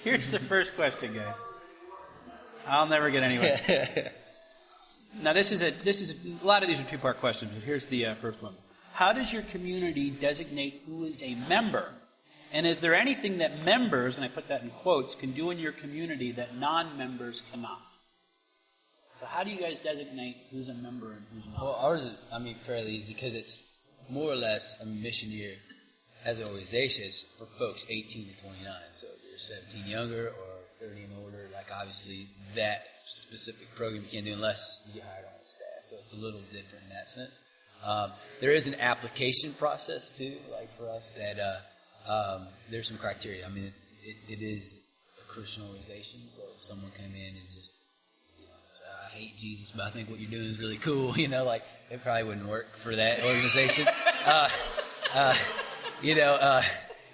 Here's the first question, guys. I'll never get anywhere. Now, this is a lot of these are two-part questions, but here's the first one. How does your community designate who is a member? And is there anything that members, and I put that in quotes, can do in your community that non-members cannot? So how do you guys designate who's a member and who's not? Well, ours is, fairly easy because it's more or less a mission year as an organization is for folks 18 to 29. So if you're 17 younger or 30 and older, like obviously that specific program you can't do unless you get hired on staff. So it's a little different in that sense. There is an application process too, like for us that there's some criteria. It is a Christian organization, so if someone came in and just, I hate Jesus, but I think what you're doing is really cool, like it probably wouldn't work for that organization.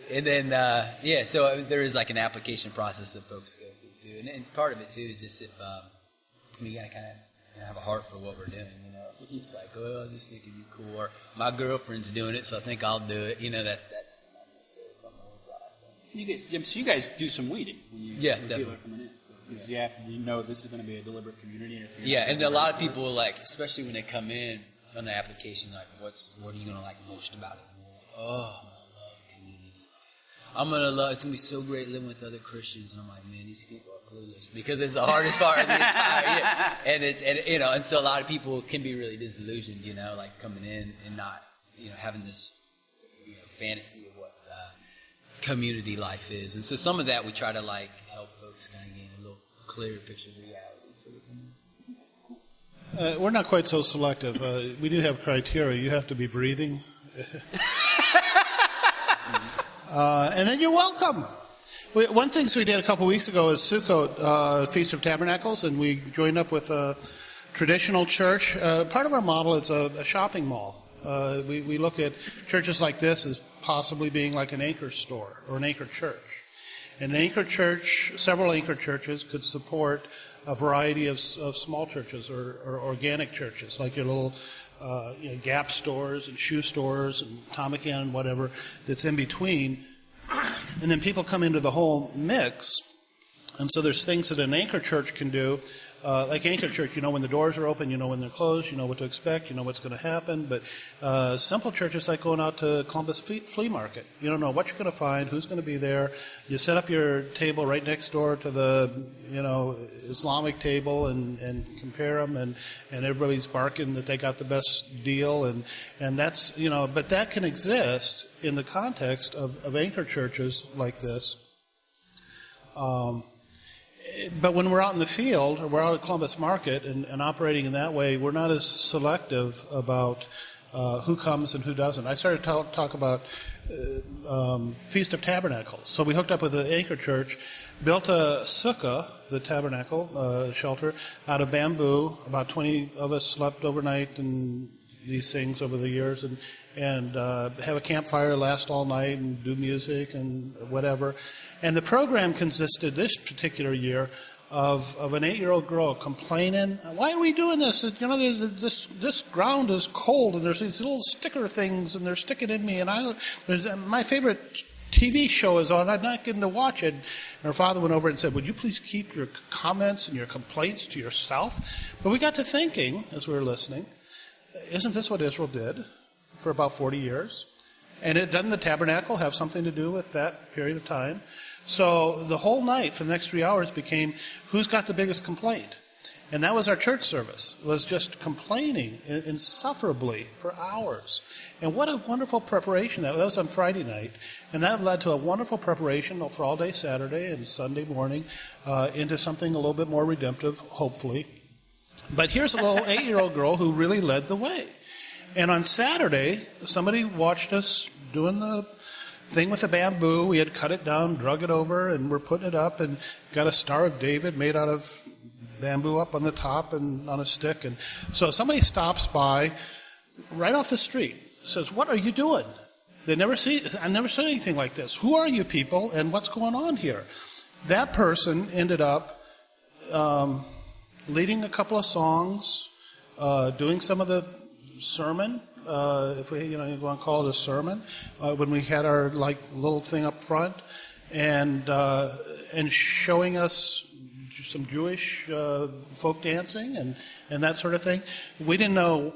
And then, so there is like an application process that folks go through too. And part of it too is just if, you gotta kind of have a heart for what we're doing, It's just like, I just think it'd be cool. Or my girlfriend's doing it, so I think I'll do it. That's not necessarily something we'll apply. So you guys do some weeding when definitely. People are coming in. Because this is going to be a deliberate community. And a lot of people especially when they come in on the application, like, what are you going to like most about it? Like, I love community life. It's going to be so great living with other Christians. And I'm like, man, these people are clueless because it's the hardest part of the entire year. And so a lot of people can be really disillusioned, like coming in and not, having this, fantasy of what community life is. And so some of that we try to like help folks kind of gain a little clearer picture of reality for the community. We're not quite so selective. We do have criteria. You have to be breathing. And then you're welcome. One thing we did a couple weeks ago is Sukkot, Feast of Tabernacles, and we joined up with a traditional church. Part of our model is a shopping mall. We look at churches like this as possibly being like an anchor store or an anchor church. And an anchor church, several anchor churches could support a variety of small churches or organic churches, like your little Gap stores and shoe stores and Atomic Inn and whatever that's in between. And then people come into the whole mix. And so there's things that an anchor church can do. Like anchor church, when the doors are open, when they're closed, you know what to expect, you know what's going to happen. But simple churches like going out to Columbus Flea Market. You don't know what you're going to find, who's going to be there. You set up your table right next door to the, Islamic table and compare them, and everybody's barking that they got the best deal. And that's, but that can exist in the context of anchor churches like this. But when we're out in the field, or we're out at Columbus Market and operating in that way, we're not as selective about who comes and who doesn't. I started to talk about Feast of Tabernacles. So we hooked up with the anchor church, built a sukkah, the tabernacle shelter, out of bamboo. About 20 of us slept overnight in these things over the years, and have a campfire last all night and do music and whatever. And the program consisted this particular year of an 8-year-old girl complaining, why are we doing this? This ground is cold and there's these little sticker things and they're sticking in me, and my favorite TV show is on, I'm not getting to watch it. And her father went over and said, would you please keep your comments and your complaints to yourself? But we got to thinking as we were listening, isn't this what Israel did for about 40 years? And doesn't the tabernacle have something to do with that period of time? So the whole night for the next 3 hours became, who's got the biggest complaint? And that was our church service, was just complaining insufferably for hours. And what a wonderful preparation. That was on Friday night. And that led to a wonderful preparation for all day Saturday and Sunday morning into something a little bit more redemptive, hopefully. But here's a little 8-year-old girl who really led the way. And on Saturday, somebody watched us doing the thing with the bamboo. We had cut it down, drug it over, and we're putting it up and got a Star of David made out of bamboo up on the top and on a stick. And so somebody stops by right off the street, says, what are you doing? I've never seen anything like this. Who are you people and what's going on here? That person ended up leading a couple of songs, doing some of the sermon, if we, you want to call it a sermon, when we had our little thing up front, and showing us some Jewish folk dancing and that sort of thing. We didn't know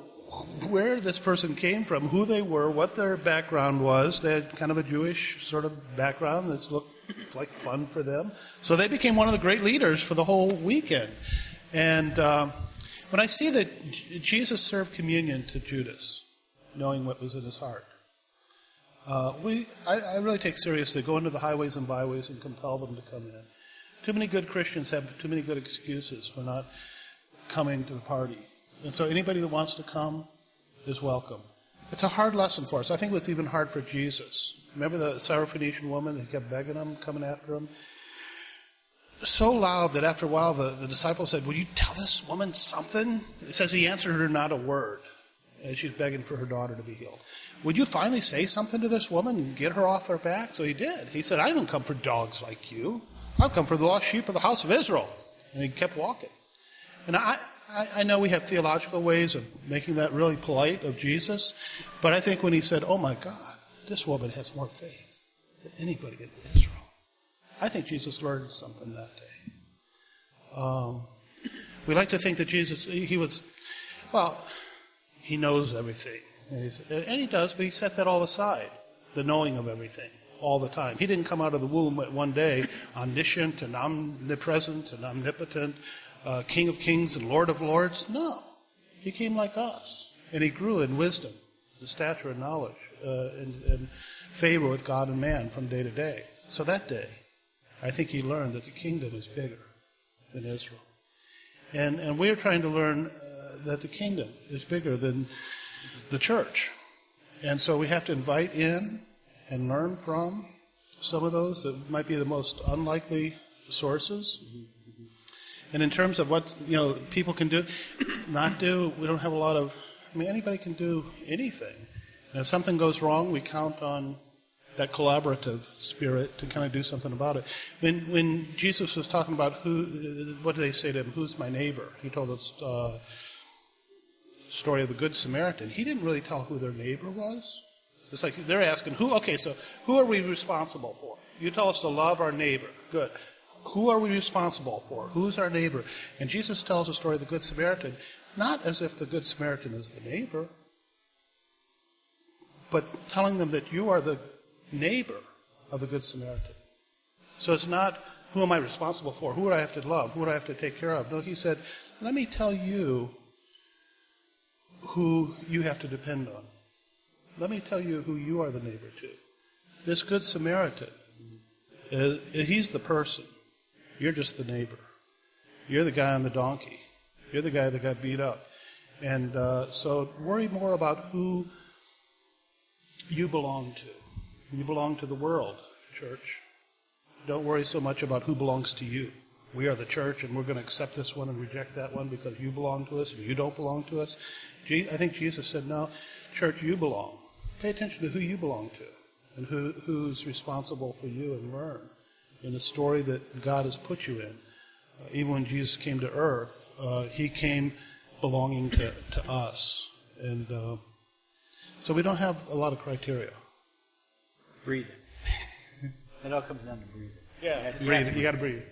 where this person came from, who they were, what their background was. They had kind of a Jewish sort of background that looked like fun for them. So they became one of the great leaders for the whole weekend. And when I see that Jesus served communion to Judas, knowing what was in his heart, I really take seriously go into the highways and byways and compel them to come in. Too many good Christians have too many good excuses for not coming to the party. And so anybody that wants to come is welcome. It's a hard lesson for us. I think it was even hard for Jesus. Remember the Syrophoenician woman who kept begging him, coming after him? So loud that after a while the disciples said, "Will you tell this woman something?" It says he answered her not a word as she's begging for her daughter to be healed. "Would you finally say something to this woman and get her off her back?" So he did. He said, "I haven't come for dogs like you. I've come for the lost sheep of the house of Israel." And he kept walking. And I know we have theological ways of making that really polite of Jesus, but I think when he said, "Oh my God, this woman has more faith than anybody in Israel," I think Jesus learned something that day. We like to think that Jesus, he knows everything. And he does, but he set that all aside, the knowing of everything, all the time. He didn't come out of the womb one day omniscient and omnipresent and omnipotent, King of kings and Lord of lords. No. He came like us. And he grew in wisdom, the stature and knowledge, and favor with God and man from day to day. So that day, I think he learned that the kingdom is bigger than Israel. And we're trying to learn that the kingdom is bigger than the church. And so we have to invite in and learn from some of those that might be the most unlikely sources. And in terms of what people can do, not do, we don't have a lot of, anybody can do anything. And if something goes wrong, we count on that collaborative spirit to kind of do something about it. When Jesus was talking about what did they say to him? Who's my neighbor? He told us story of the Good Samaritan. He didn't really tell who their neighbor was. It's like they're asking, who are we responsible for? You tell us to love our neighbor. Good. Who are we responsible for? Who's our neighbor? And Jesus tells the story of the Good Samaritan, not as if the Good Samaritan is the neighbor, but telling them that you are the neighbor of the Good Samaritan. So it's not, who am I responsible for? Who do I have to love? Who do I have to take care of? No, he said, let me tell you who you have to depend on. Let me tell you who you are the neighbor to. This Good Samaritan, he's the person. You're just the neighbor. You're the guy on the donkey. You're the guy that got beat up. And so worry more about who you belong to. You belong to the world, church. Don't worry so much about who belongs to you. We are the church, and we're going to accept this one and reject that one because you belong to us and you don't belong to us. I think Jesus said, no, church, you belong. Pay attention to who you belong to and who's responsible for you, and learn in the story that God has put you in. Even when Jesus came to earth, he came belonging to us. And so we don't have a lot of criteria. Breathing. It all comes down to breathing. Yeah, breathe. You got to breathe.